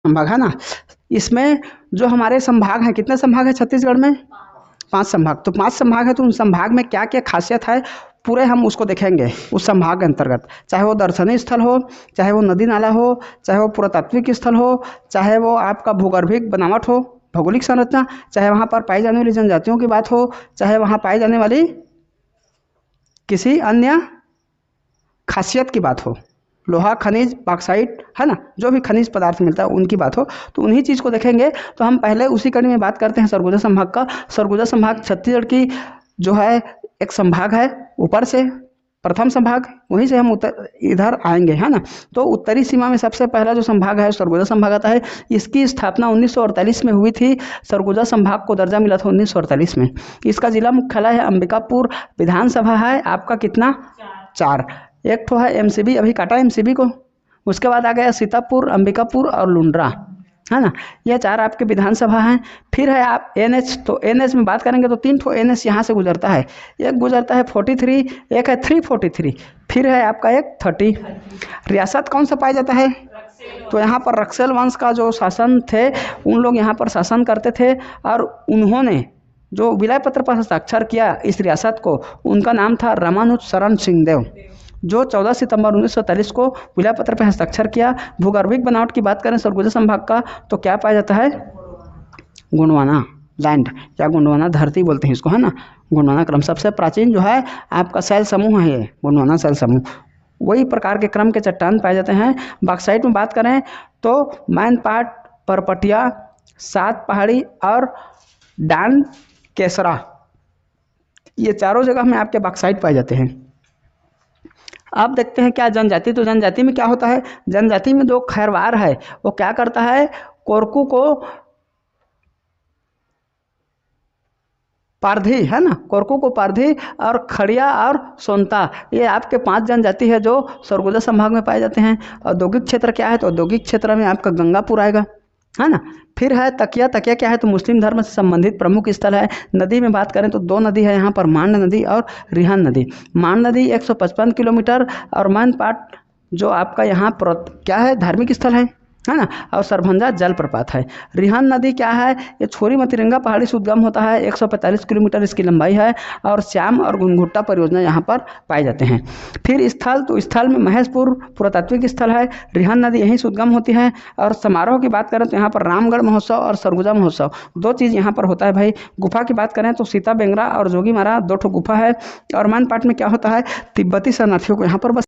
संभाग है ना। इसमें जो हमारे संभाग हैं, कितने संभाग है छत्तीसगढ़ में? 5 संभाग। तो 5 संभाग है, तो उन संभाग में क्या क्या खासियत है पूरे हम उसको देखेंगे उस संभाग के अंतर्गत। चाहे वो दर्शनीय स्थल हो, चाहे वो नदी नाला हो, चाहे वो पुरातात्विक स्थल हो, चाहे वो आपका भूगर्भिक बनावट हो, भौगोलिक संरचना, चाहे वहाँ पर पाई जाने वाली जनजातियों की बात हो, चाहे वहाँ पाई जाने वाली किसी अन्य खासियत की बात हो, लोहा खनिज बॉक्साइट है ना, जो भी खनिज पदार्थ मिलता है उनकी बात हो, तो उन्हीं चीज़ को देखेंगे। तो हम पहले उसी कड़ी में बात करते हैं सरगुजा संभाग का। सरगुजा संभाग छत्तीसगढ़ की जो है एक संभाग है, ऊपर से प्रथम संभाग, वहीं से हम इधर आएंगे है ना। तो उत्तरी सीमा में सबसे पहला जो संभाग है सरगुजा संभाग आता है। इसकी स्थापना 1948 में हुई थी। सरगुजा संभाग को दर्जा मिला था 1948 में। इसका जिला मुख्यालय है अंबिकापुर। विधानसभा है आपका कितना? 4। एक तो है एमसीबी, अभी काटा एमसीबी को, उसके बाद आ गया सीतापुर, अंबिकापुर और लुंड्रा है ना। ये 4 आपके विधानसभा हैं। फिर है आप एनएच, तो एनएच में बात करेंगे तो 3 ठो एनएच यहाँ से गुजरता है। एक गुजरता है 43, एक है 343, फिर है आपका एक 30। रियासत कौन सा पाया जाता है? तो यहाँ पर रक्सेल वंश का जो शासन थे उन लोग यहाँ पर शासन करते थे, और उन्होंने जो विलय पत्र पर हस्ताक्षर किया इस रियासत को, उनका नाम था रामानुज शरण सिंहदेव, जो 14 सितंबर 1943 को विलय पत्र पर हस्ताक्षर किया। भूगर्भिक बनावट की बात करें सरगुजा संभाग का, तो क्या पाया जाता है? गोंडवाना लैंड या गोंडवाना धरती बोलते हैं इसको है ना। गोंडवाना क्रम सबसे प्राचीन जो है आपका शैल समूह है, ये गोंडवाना शैल समूह। वही प्रकार के क्रम के चट्टान पाए जाते हैं। बॉक्साइट में बात करें तो मैनपाट, परपटिया, 7 पहाड़ी और डान केसरा, ये चारों जगह में आपके बॉक्साइट पाए जाते हैं। अब देखते हैं क्या जनजाति। तो जनजाति में क्या होता है? जनजाति में जो खैरवार है वो क्या करता है? कोरकू को पारधी है ना, कोरकू को पारधी और खड़िया और सोनता, ये आपके 5 जनजाति है जो सरगुजा संभाग में पाए जाते हैं। औद्योगिक क्षेत्र क्या है? तो औद्योगिक क्षेत्र में आपका गंगापुर आएगा है ना। फिर है तकिया। तकिया क्या है? तो मुस्लिम धर्म से संबंधित प्रमुख स्थल है। नदी में बात करें तो 2 नदी है यहाँ पर, मांड नदी और रिहान नदी। मांड नदी 155 किलोमीटर, और मैनपाट जो आपका यहाँ पर क्या है? धार्मिक स्थल है ना, और सरभंजा जलप्रपात है। रिहान नदी क्या है? ये छोरी मतिरंगा पहाड़ी से उद्गम होता है, 145 किलोमीटर इसकी लंबाई है, और श्याम और घुनघुट्टा परियोजना यहाँ पर पाए जाते हैं। फिर स्थल, तो स्थल में महेशपुर पुरातात्विक स्थल है, रिहान नदी यहीं से उद्गम होती है। और समारोह की बात करें तो यहाँ पर रामगढ़ महोत्सव और सरगुजा महोत्सव 2 चीज़ यहाँ पर होता है भाई। गुफा की बात करें तो सीता बेंगरा और जोगी मारा 2 ठो गुफा है। और मैनपाट में क्या होता है? तिब्बती शरणार्थियों को यहाँ पर बस